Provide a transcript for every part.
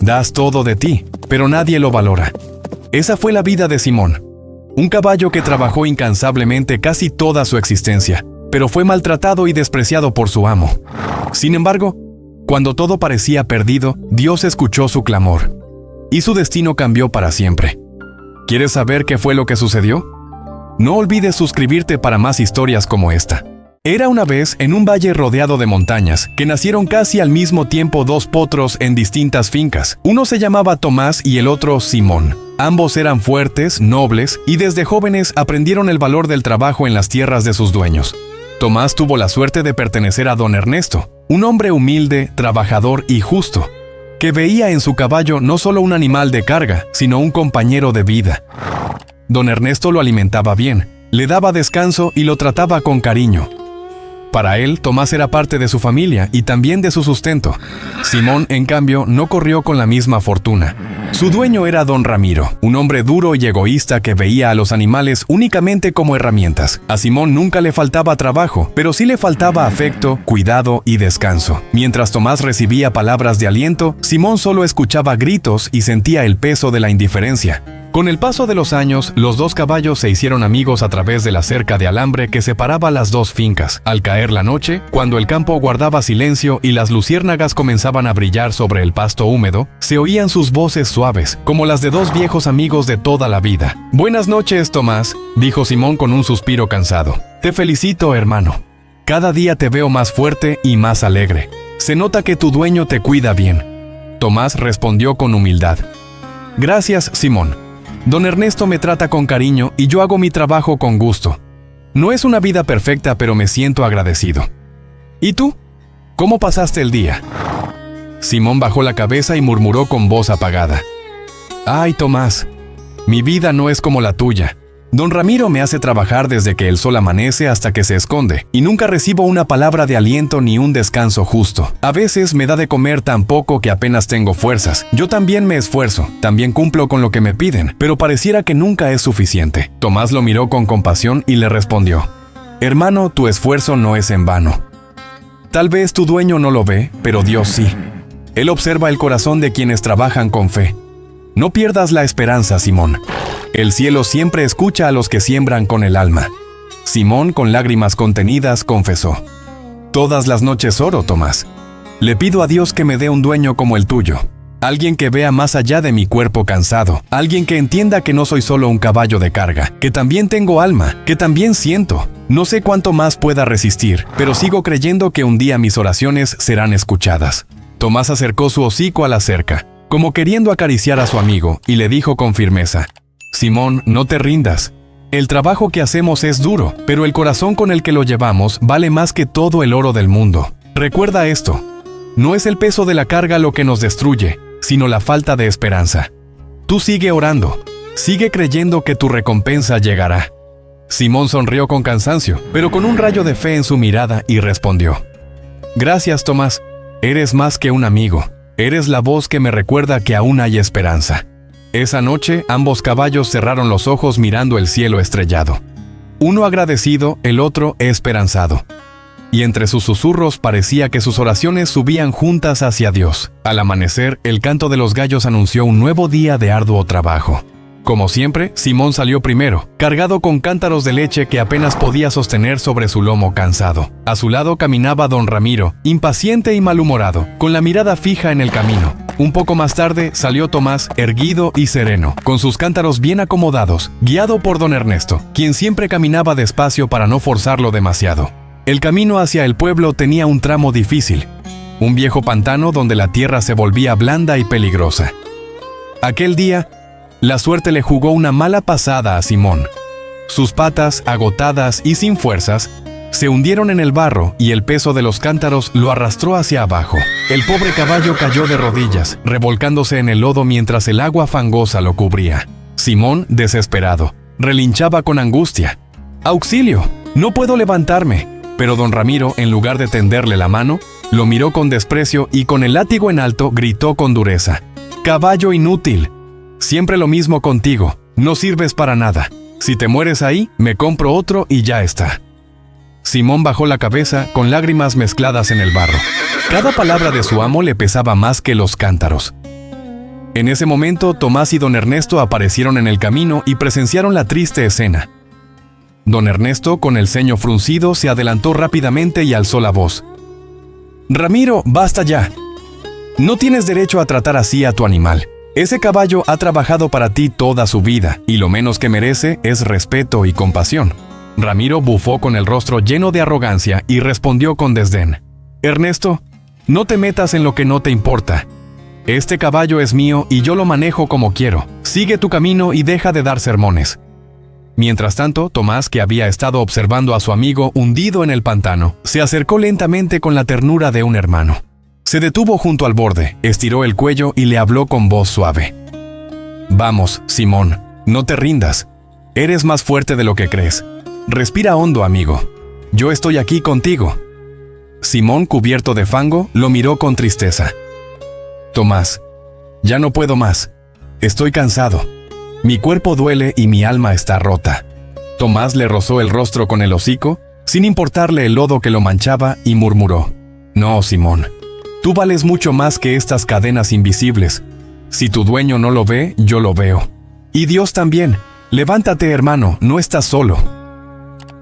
Das todo de ti, pero nadie lo valora. Esa fue la vida de Simón. Un caballo que trabajó incansablemente casi toda su existencia, pero fue maltratado y despreciado por su amo. Sin embargo, cuando todo parecía perdido, Dios escuchó su clamor, y su destino cambió para siempre. ¿Quieres saber qué fue lo que sucedió? No olvides suscribirte para más historias como esta. Era una vez, en un valle rodeado de montañas, que nacieron casi al mismo tiempo dos potros en distintas fincas. Uno se llamaba Tomás y el otro Simón. Ambos eran fuertes, nobles, y desde jóvenes aprendieron el valor del trabajo en las tierras de sus dueños. Tomás tuvo la suerte de pertenecer a don Ernesto, un hombre humilde, trabajador y justo, que veía en su caballo no solo un animal de carga, sino un compañero de vida. Don Ernesto lo alimentaba bien, le daba descanso y lo trataba con cariño. Para él, Tomás era parte de su familia y también de su sustento. Simón, en cambio, no corrió con la misma fortuna. Su dueño era don Ramiro, un hombre duro y egoísta que veía a los animales únicamente como herramientas. A Simón nunca le faltaba trabajo, pero sí le faltaba afecto, cuidado y descanso. Mientras Tomás recibía palabras de aliento, Simón solo escuchaba gritos y sentía el peso de la indiferencia. Con el paso de los años, los dos caballos se hicieron amigos a través de la cerca de alambre que separaba las dos fincas. Al caer la noche, cuando el campo guardaba silencio y las luciérnagas comenzaban a brillar sobre el pasto húmedo, se oían sus voces suaves, como las de dos viejos amigos de toda la vida. «Buenas noches, Tomás», dijo Simón con un suspiro cansado. «Te felicito, hermano. Cada día te veo más fuerte y más alegre. Se nota que tu dueño te cuida bien». Tomás respondió con humildad. «Gracias, Simón. Don Ernesto me trata con cariño y yo hago mi trabajo con gusto. No es una vida perfecta, pero me siento agradecido. ¿Y tú? ¿Cómo pasaste el día?». Simón bajó la cabeza y murmuró con voz apagada. «Ay, Tomás, mi vida no es como la tuya. Don Ramiro me hace trabajar desde que el sol amanece hasta que se esconde, y nunca recibo una palabra de aliento ni un descanso justo. A veces me da de comer tan poco que apenas tengo fuerzas. Yo también me esfuerzo, también cumplo con lo que me piden, pero pareciera que nunca es suficiente». Tomás lo miró con compasión y le respondió: «Hermano, tu esfuerzo no es en vano. Tal vez tu dueño no lo ve, pero Dios sí. Él observa el corazón de quienes trabajan con fe. No pierdas la esperanza, Simón. El cielo siempre escucha a los que siembran con el alma». Simón, con lágrimas contenidas, confesó: «Todas las noches oro, Tomás. Le pido a Dios que me dé un dueño como el tuyo. Alguien que vea más allá de mi cuerpo cansado. Alguien que entienda que no soy solo un caballo de carga, que también tengo alma, que también siento. No sé cuánto más pueda resistir, pero sigo creyendo que un día mis oraciones serán escuchadas». Tomás acercó su hocico a la cerca, como queriendo acariciar a su amigo, y le dijo con firmeza: «Simón, no te rindas. El trabajo que hacemos es duro, pero el corazón con el que lo llevamos vale más que todo el oro del mundo. Recuerda esto: no es el peso de la carga lo que nos destruye, sino la falta de esperanza. Tú sigue orando, sigue creyendo que tu recompensa llegará». Simón sonrió con cansancio, pero con un rayo de fe en su mirada, y respondió: «Gracias, Tomás. Eres más que un amigo. Eres la voz que me recuerda que aún hay esperanza». Esa noche, ambos caballos cerraron los ojos mirando el cielo estrellado. Uno agradecido, el otro esperanzado. Y entre sus susurros parecía que sus oraciones subían juntas hacia Dios. Al amanecer, el canto de los gallos anunció un nuevo día de arduo trabajo. Como siempre, Simón salió primero, cargado con cántaros de leche que apenas podía sostener sobre su lomo cansado. A su lado caminaba don Ramiro, impaciente y malhumorado, con la mirada fija en el camino. Un poco más tarde salió Tomás, erguido y sereno, con sus cántaros bien acomodados, guiado por don Ernesto, quien siempre caminaba despacio para no forzarlo demasiado. El camino hacia el pueblo tenía un tramo difícil, un viejo pantano donde la tierra se volvía blanda y peligrosa. Aquel día, la suerte le jugó una mala pasada a Simón. Sus patas, agotadas y sin fuerzas, se hundieron en el barro y el peso de los cántaros lo arrastró hacia abajo. El pobre caballo cayó de rodillas, revolcándose en el lodo mientras el agua fangosa lo cubría. Simón, desesperado, relinchaba con angustia: «¡Auxilio! No puedo levantarme». Pero don Ramiro, en lugar de tenderle la mano, lo miró con desprecio y con el látigo en alto gritó con dureza: «¡Caballo inútil! Siempre lo mismo contigo, no sirves para nada. Si te mueres ahí, me compro otro y ya está». Simón bajó la cabeza con lágrimas mezcladas en el barro. Cada palabra de su amo le pesaba más que los cántaros. En ese momento, Tomás y don Ernesto aparecieron en el camino y presenciaron la triste escena. Don Ernesto, con el ceño fruncido, se adelantó rápidamente y alzó la voz. «Ramiro, basta ya. No tienes derecho a tratar así a tu animal. Ese caballo ha trabajado para ti toda su vida, y lo menos que merece es respeto y compasión». Ramiro bufó con el rostro lleno de arrogancia y respondió con desdén. «Ernesto, no te metas en lo que no te importa. Este caballo es mío y yo lo manejo como quiero. Sigue tu camino y deja de dar sermones». Mientras tanto, Tomás, que había estado observando a su amigo hundido en el pantano, se acercó lentamente con la ternura de un hermano. Se detuvo junto al borde, estiró el cuello y le habló con voz suave. «Vamos, Simón, no te rindas. Eres más fuerte de lo que crees. Respira hondo, amigo. Yo estoy aquí contigo». Simón, cubierto de fango, lo miró con tristeza. «Tomás, ya no puedo más. Estoy cansado. Mi cuerpo duele y mi alma está rota». Tomás le rozó el rostro con el hocico, sin importarle el lodo que lo manchaba, y murmuró. «No, Simón. Tú vales mucho más que estas cadenas invisibles. Si tu dueño no lo ve, yo lo veo. Y Dios también. Levántate, hermano, no estás solo».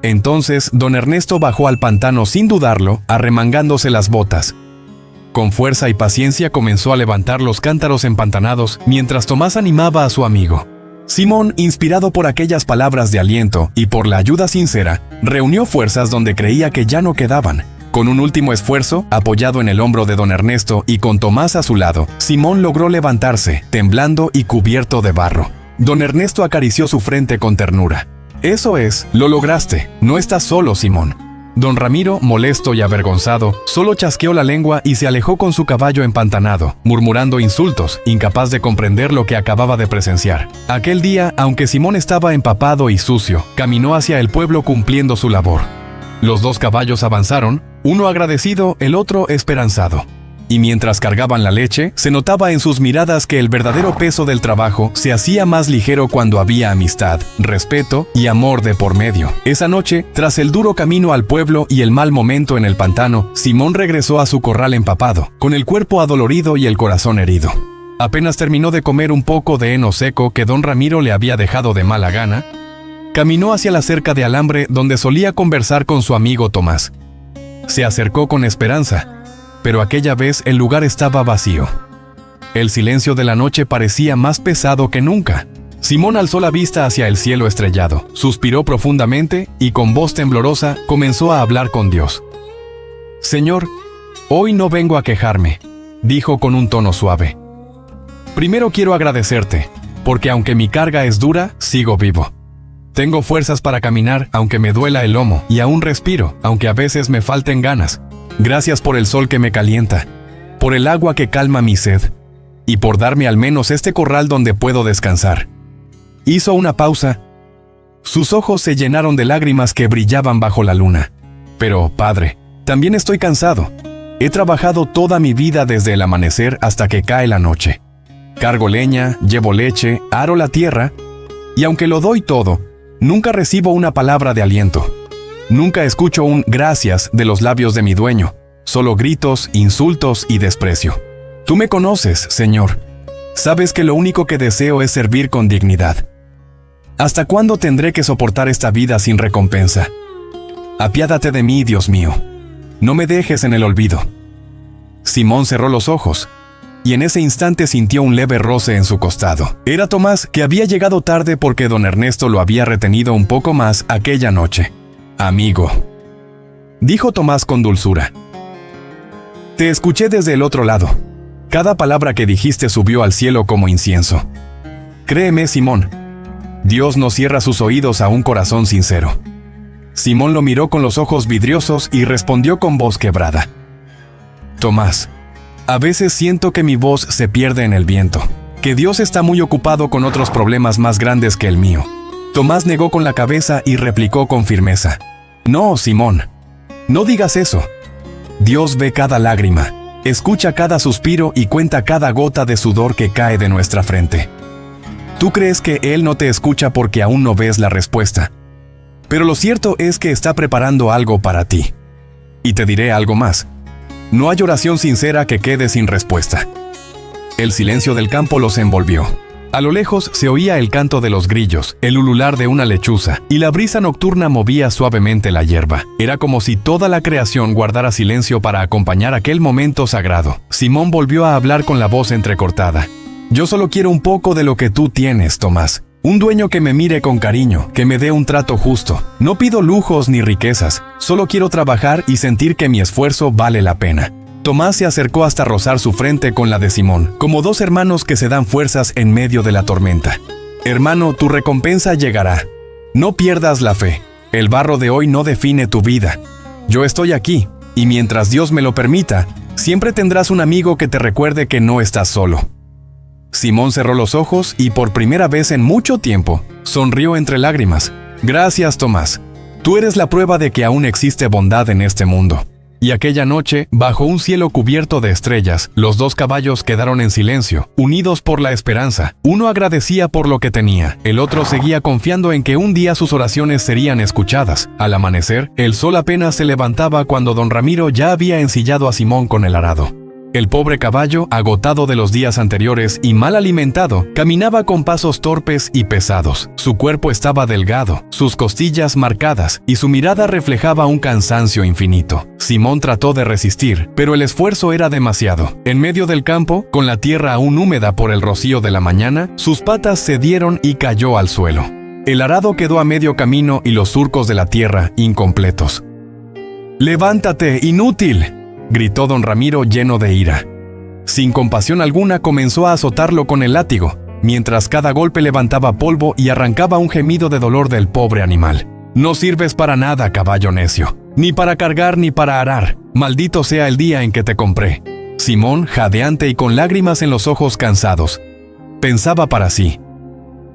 Entonces, don Ernesto bajó al pantano sin dudarlo, arremangándose las botas. Con fuerza y paciencia comenzó a levantar los cántaros empantanados mientras Tomás animaba a su amigo. Simón, inspirado por aquellas palabras de aliento y por la ayuda sincera, reunió fuerzas donde creía que ya no quedaban. Con un último esfuerzo, apoyado en el hombro de don Ernesto y con Tomás a su lado, Simón logró levantarse, temblando y cubierto de barro. Don Ernesto acarició su frente con ternura. «Eso es, lo lograste. No estás solo, Simón». Don Ramiro, molesto y avergonzado, solo chasqueó la lengua y se alejó con su caballo empantanado, murmurando insultos, incapaz de comprender lo que acababa de presenciar. Aquel día, aunque Simón estaba empapado y sucio, caminó hacia el pueblo cumpliendo su labor. Los dos caballos avanzaron, uno agradecido, el otro esperanzado. Y mientras cargaban la leche, se notaba en sus miradas que el verdadero peso del trabajo se hacía más ligero cuando había amistad, respeto y amor de por medio. Esa noche, tras el duro camino al pueblo y el mal momento en el pantano, Simón regresó a su corral empapado, con el cuerpo adolorido y el corazón herido. Apenas terminó de comer un poco de heno seco que don Ramiro le había dejado de mala gana, caminó hacia la cerca de alambre donde solía conversar con su amigo Tomás. Se acercó con esperanza, pero aquella vez el lugar estaba vacío. El silencio de la noche parecía más pesado que nunca. Simón alzó la vista hacia el cielo estrellado, suspiró profundamente y con voz temblorosa comenzó a hablar con Dios. «Señor, hoy no vengo a quejarme», dijo con un tono suave. «Primero quiero agradecerte, porque aunque mi carga es dura, sigo vivo. Tengo fuerzas para caminar aunque me duela el lomo y aún respiro, aunque a veces me falten ganas. Gracias por el sol que me calienta, por el agua que calma mi sed, y por darme al menos este corral donde puedo descansar». Hizo una pausa. Sus ojos se llenaron de lágrimas que brillaban bajo la luna. «Pero, padre, también estoy cansado. He trabajado toda mi vida desde el amanecer hasta que cae la noche. Cargo leña, llevo leche, aro la tierra, y aunque lo doy todo, nunca recibo una palabra de aliento. Nunca escucho un gracias de los labios de mi dueño, solo gritos, insultos y desprecio. Tú me conoces, Señor. Sabes que lo único que deseo es servir con dignidad. ¿Hasta cuándo tendré que soportar esta vida sin recompensa? Apiádate de mí, Dios mío. No me dejes en el olvido». Simón cerró los ojos, y en ese instante sintió un leve roce en su costado. Era Tomás, que había llegado tarde porque don Ernesto lo había retenido un poco más aquella noche. «Amigo», dijo Tomás con dulzura. «Te escuché desde el otro lado. Cada palabra que dijiste subió al cielo como incienso. Créeme, Simón, Dios no cierra sus oídos a un corazón sincero». Simón lo miró con los ojos vidriosos y respondió con voz quebrada. «Tomás, a veces siento que mi voz se pierde en el viento, que Dios está muy ocupado con otros problemas más grandes que el mío». Tomás negó con la cabeza y replicó con firmeza. «No, Simón, no digas eso. Dios ve cada lágrima, escucha cada suspiro y cuenta cada gota de sudor que cae de nuestra frente. Tú crees que Él no te escucha porque aún no ves la respuesta. Pero lo cierto es que está preparando algo para ti. Y te diré algo más. No hay oración sincera que quede sin respuesta». El silencio del campo los envolvió. A lo lejos se oía el canto de los grillos, el ulular de una lechuza, y la brisa nocturna movía suavemente la hierba. Era como si toda la creación guardara silencio para acompañar aquel momento sagrado. Simón volvió a hablar con la voz entrecortada. «Yo solo quiero un poco de lo que tú tienes, Tomás. Un dueño que me mire con cariño, que me dé un trato justo. No pido lujos ni riquezas, solo quiero trabajar y sentir que mi esfuerzo vale la pena». Tomás se acercó hasta rozar su frente con la de Simón, como dos hermanos que se dan fuerzas en medio de la tormenta. «Hermano, tu recompensa llegará. No pierdas la fe. El barro de hoy no define tu vida. Yo estoy aquí, y mientras Dios me lo permita, siempre tendrás un amigo que te recuerde que no estás solo». Simón cerró los ojos y por primera vez en mucho tiempo, sonrió entre lágrimas. «Gracias, Tomás. Tú eres la prueba de que aún existe bondad en este mundo». Y aquella noche, bajo un cielo cubierto de estrellas, los dos caballos quedaron en silencio, unidos por la esperanza. Uno agradecía por lo que tenía, el otro seguía confiando en que un día sus oraciones serían escuchadas. Al amanecer, el sol apenas se levantaba cuando don Ramiro ya había ensillado a Simón con el arado. El pobre caballo, agotado de los días anteriores y mal alimentado, caminaba con pasos torpes y pesados. Su cuerpo estaba delgado, sus costillas marcadas, y su mirada reflejaba un cansancio infinito. Simón trató de resistir, pero el esfuerzo era demasiado. En medio del campo, con la tierra aún húmeda por el rocío de la mañana, sus patas cedieron y cayó al suelo. El arado quedó a medio camino y los surcos de la tierra incompletos. «¡Levántate, inútil!», gritó don Ramiro lleno de ira. Sin compasión alguna comenzó a azotarlo con el látigo, mientras cada golpe levantaba polvo y arrancaba un gemido de dolor del pobre animal. «No sirves para nada, caballo necio, ni para cargar ni para arar. Maldito sea el día en que te compré». Simón, jadeante y con lágrimas en los ojos cansados, pensaba para sí: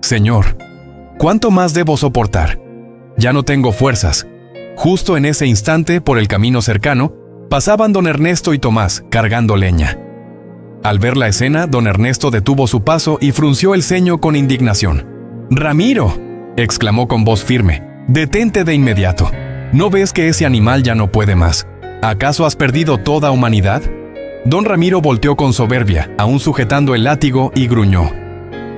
«Señor, ¿cuánto más debo soportar? Ya no tengo fuerzas». Justo en ese instante, por el camino cercano, pasaban don Ernesto y Tomás, cargando leña. Al ver la escena, don Ernesto detuvo su paso y frunció el ceño con indignación. «¡Ramiro!», exclamó con voz firme, «detente de inmediato. ¿No ves que ese animal ya no puede más? ¿Acaso has perdido toda humanidad?». Don Ramiro volteó con soberbia, aún sujetando el látigo, y gruñó: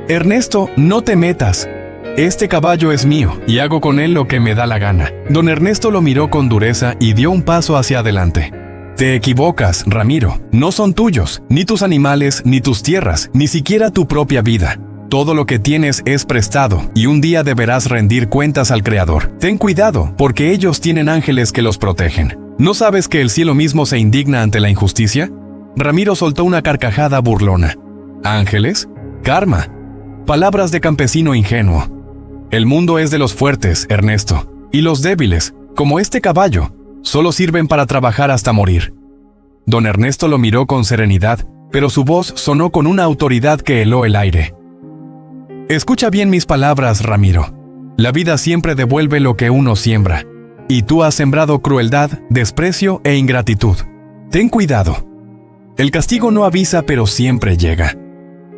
«Ernesto, no te metas. Este caballo es mío, y hago con él lo que me da la gana». Don Ernesto lo miró con dureza y dio un paso hacia adelante. «Te equivocas, Ramiro. No son tuyos, ni tus animales, ni tus tierras, ni siquiera tu propia vida. Todo lo que tienes es prestado, y un día deberás rendir cuentas al Creador. Ten cuidado, porque ellos tienen ángeles que los protegen. ¿No sabes que el cielo mismo se indigna ante la injusticia?». Ramiro soltó una carcajada burlona. «¿Ángeles? Karma. Palabras de campesino ingenuo. El mundo es de los fuertes, Ernesto, y los débiles, como este caballo, solo sirven para trabajar hasta morir». Don Ernesto lo miró con serenidad, pero su voz sonó con una autoridad que heló el aire. «Escucha bien mis palabras, Ramiro. La vida siempre devuelve lo que uno siembra, y tú has sembrado crueldad, desprecio e ingratitud. Ten cuidado. El castigo no avisa, pero siempre llega».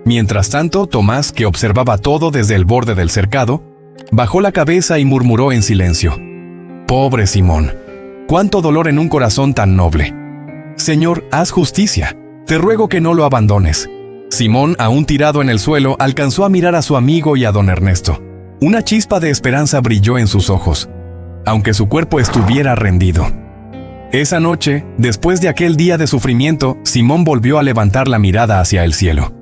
Mientras tanto, Tomás, que observaba todo desde el borde del cercado, bajó la cabeza y murmuró en silencio: «Pobre Simón, cuánto dolor en un corazón tan noble. Señor, haz justicia. Te ruego que no lo abandones». Simón, aún tirado en el suelo, alcanzó a mirar a su amigo y a don Ernesto. Una chispa de esperanza brilló en sus ojos, aunque su cuerpo estuviera rendido. Esa noche, después de aquel día de sufrimiento, Simón volvió a levantar la mirada hacia el cielo.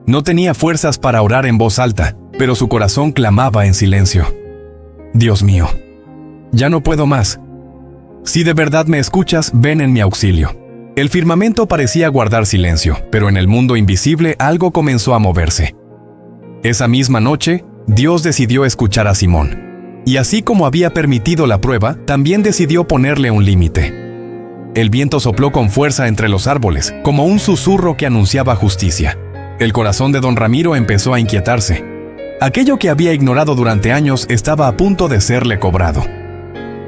No tenía fuerzas para orar en voz alta, pero su corazón clamaba en silencio: «Dios mío, ya no puedo más. Si de verdad me escuchas, ven en mi auxilio». El firmamento parecía guardar silencio, pero en el mundo invisible algo comenzó a moverse. Esa misma noche, Dios decidió escuchar a Simón. Y así como había permitido la prueba, también decidió ponerle un límite. El viento sopló con fuerza entre los árboles, como un susurro que anunciaba justicia. El corazón de don Ramiro empezó a inquietarse. Aquello que había ignorado durante años estaba a punto de serle cobrado.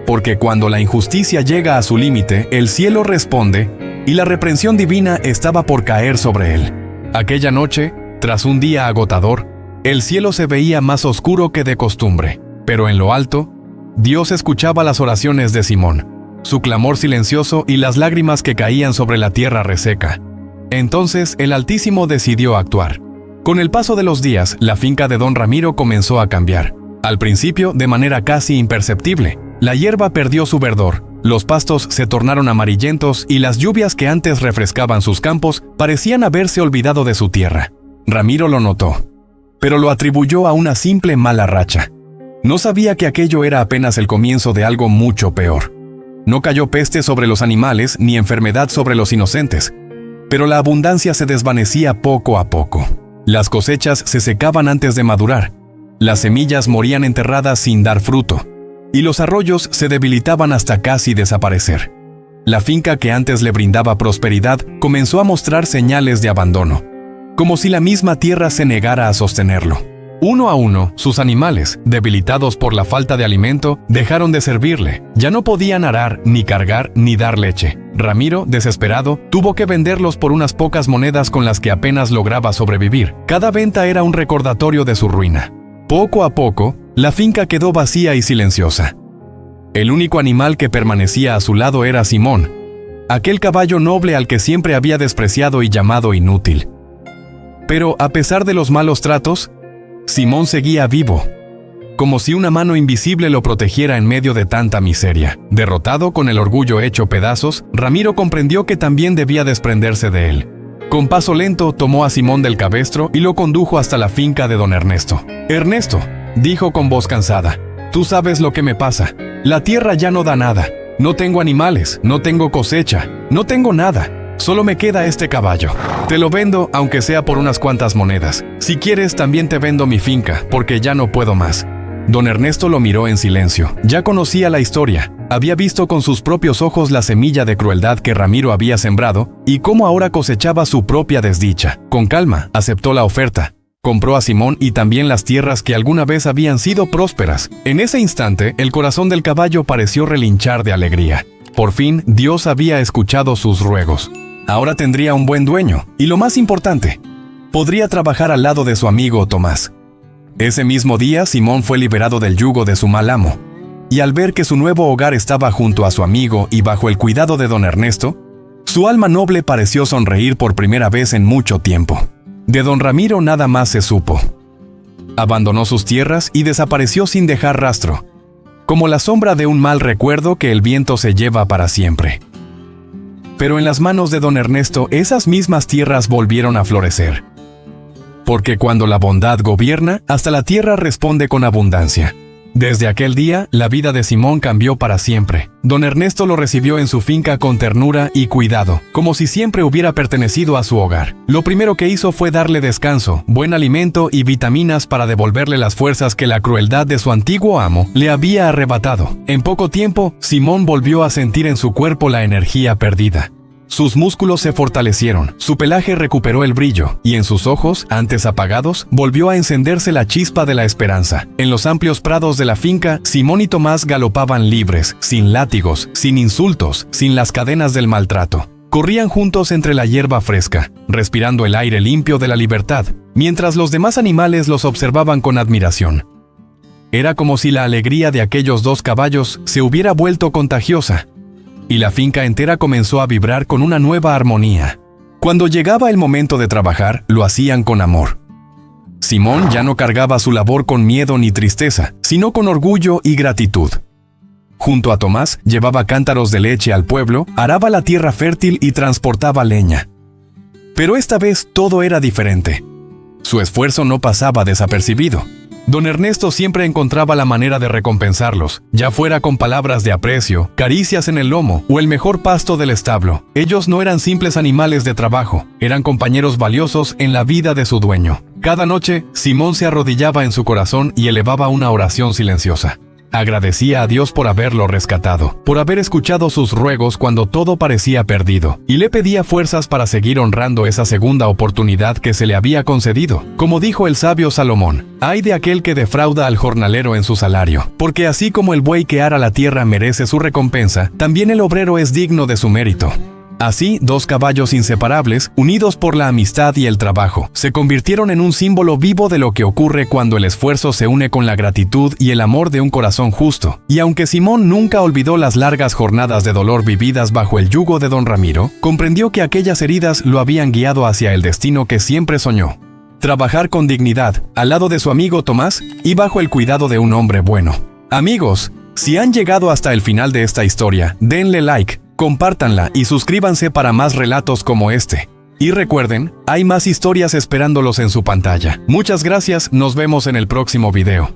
Porque cuando la injusticia llega a su límite, el cielo responde, y la reprensión divina estaba por caer sobre él. Aquella noche, tras un día agotador, el cielo se veía más oscuro que de costumbre, pero en lo alto, Dios escuchaba las oraciones de Simón, su clamor silencioso y las lágrimas que caían sobre la tierra reseca. Entonces el Altísimo decidió actuar. Con el paso de los días, la finca de don Ramiro comenzó a cambiar. Al principio, de manera casi imperceptible, la hierba perdió su verdor, los pastos se tornaron amarillentos y las lluvias que antes refrescaban sus campos parecían haberse olvidado de su tierra. Ramiro lo notó, pero lo atribuyó a una simple mala racha. No sabía que aquello era apenas el comienzo de algo mucho peor. No cayó peste sobre los animales ni enfermedad sobre los inocentes, pero la abundancia se desvanecía poco a poco. Las cosechas se secaban antes de madurar, las semillas morían enterradas sin dar fruto, y los arroyos se debilitaban hasta casi desaparecer. La finca que antes le brindaba prosperidad comenzó a mostrar señales de abandono, como si la misma tierra se negara a sostenerlo. Uno a uno, sus animales, debilitados por la falta de alimento, dejaron de servirle. Ya no podían arar, ni cargar, ni dar leche. Ramiro, desesperado, tuvo que venderlos por unas pocas monedas con las que apenas lograba sobrevivir. Cada venta era un recordatorio de su ruina. Poco a poco, la finca quedó vacía y silenciosa. El único animal que permanecía a su lado era Simón, aquel caballo noble al que siempre había despreciado y llamado inútil. Pero, a pesar de los malos tratos, Simón seguía vivo, como si una mano invisible lo protegiera en medio de tanta miseria. Derrotado, con el orgullo hecho pedazos, Ramiro comprendió que también debía desprenderse de él. Con paso lento, tomó a Simón del cabestro y lo condujo hasta la finca de don Ernesto. «Ernesto», dijo con voz cansada, «tú sabes lo que me pasa. La tierra ya no da nada. No tengo animales, no tengo cosecha, no tengo nada. Solo me queda este caballo. Te lo vendo, aunque sea por unas cuantas monedas. Si quieres, también te vendo mi finca, porque ya no puedo más». Don Ernesto lo miró en silencio. Ya conocía la historia. Había visto con sus propios ojos la semilla de crueldad que Ramiro había sembrado y cómo ahora cosechaba su propia desdicha. Con calma, aceptó la oferta. Compró a Simón y también las tierras que alguna vez habían sido prósperas. En ese instante, el corazón del caballo pareció relinchar de alegría. Por fin, Dios había escuchado sus ruegos. Ahora tendría un buen dueño, y lo más importante, podría trabajar al lado de su amigo Tomás. Ese mismo día, Simón fue liberado del yugo de su mal amo, y al ver que su nuevo hogar estaba junto a su amigo y bajo el cuidado de don Ernesto, su alma noble pareció sonreír por primera vez en mucho tiempo. De don Ramiro nada más se supo. Abandonó sus tierras y desapareció sin dejar rastro, como la sombra de un mal recuerdo que el viento se lleva para siempre. Pero en las manos de don Ernesto, esas mismas tierras volvieron a florecer. Porque cuando la bondad gobierna, hasta la tierra responde con abundancia. Desde aquel día, la vida de Simón cambió para siempre. Don Ernesto lo recibió en su finca con ternura y cuidado, como si siempre hubiera pertenecido a su hogar. Lo primero que hizo fue darle descanso, buen alimento y vitaminas para devolverle las fuerzas que la crueldad de su antiguo amo le había arrebatado. En poco tiempo, Simón volvió a sentir en su cuerpo la energía perdida. Sus músculos se fortalecieron, su pelaje recuperó el brillo, y en sus ojos, antes apagados, volvió a encenderse la chispa de la esperanza. En los amplios prados de la finca, Simón y Tomás galopaban libres, sin látigos, sin insultos, sin las cadenas del maltrato. Corrían juntos entre la hierba fresca, respirando el aire limpio de la libertad, mientras los demás animales los observaban con admiración. Era como si la alegría de aquellos dos caballos se hubiera vuelto contagiosa, y la finca entera comenzó a vibrar con una nueva armonía. Cuando llegaba el momento de trabajar, lo hacían con amor. Simón ya no cargaba su labor con miedo ni tristeza, sino con orgullo y gratitud. Junto a Tomás, llevaba cántaros de leche al pueblo, araba la tierra fértil y transportaba leña. Pero esta vez todo era diferente. Su esfuerzo no pasaba desapercibido. Don Ernesto siempre encontraba la manera de recompensarlos, ya fuera con palabras de aprecio, caricias en el lomo o el mejor pasto del establo. Ellos no eran simples animales de trabajo, eran compañeros valiosos en la vida de su dueño. Cada noche, Simón se arrodillaba en su corazón y elevaba una oración silenciosa. Agradecía a Dios por haberlo rescatado, por haber escuchado sus ruegos cuando todo parecía perdido, y le pedía fuerzas para seguir honrando esa segunda oportunidad que se le había concedido. Como dijo el sabio Salomón, «Ay de aquel que defrauda al jornalero en su salario, porque así como el buey que ara la tierra merece su recompensa, también el obrero es digno de su mérito». Así, dos caballos inseparables, unidos por la amistad y el trabajo, se convirtieron en un símbolo vivo de lo que ocurre cuando el esfuerzo se une con la gratitud y el amor de un corazón justo. Y aunque Simón nunca olvidó las largas jornadas de dolor vividas bajo el yugo de don Ramiro, comprendió que aquellas heridas lo habían guiado hacia el destino que siempre soñó: trabajar con dignidad, al lado de su amigo Tomás y bajo el cuidado de un hombre bueno. Amigos, si han llegado hasta el final de esta historia, denle like, compártanla y suscríbanse para más relatos como este. Y recuerden, hay más historias esperándolos en su pantalla. Muchas gracias, nos vemos en el próximo video.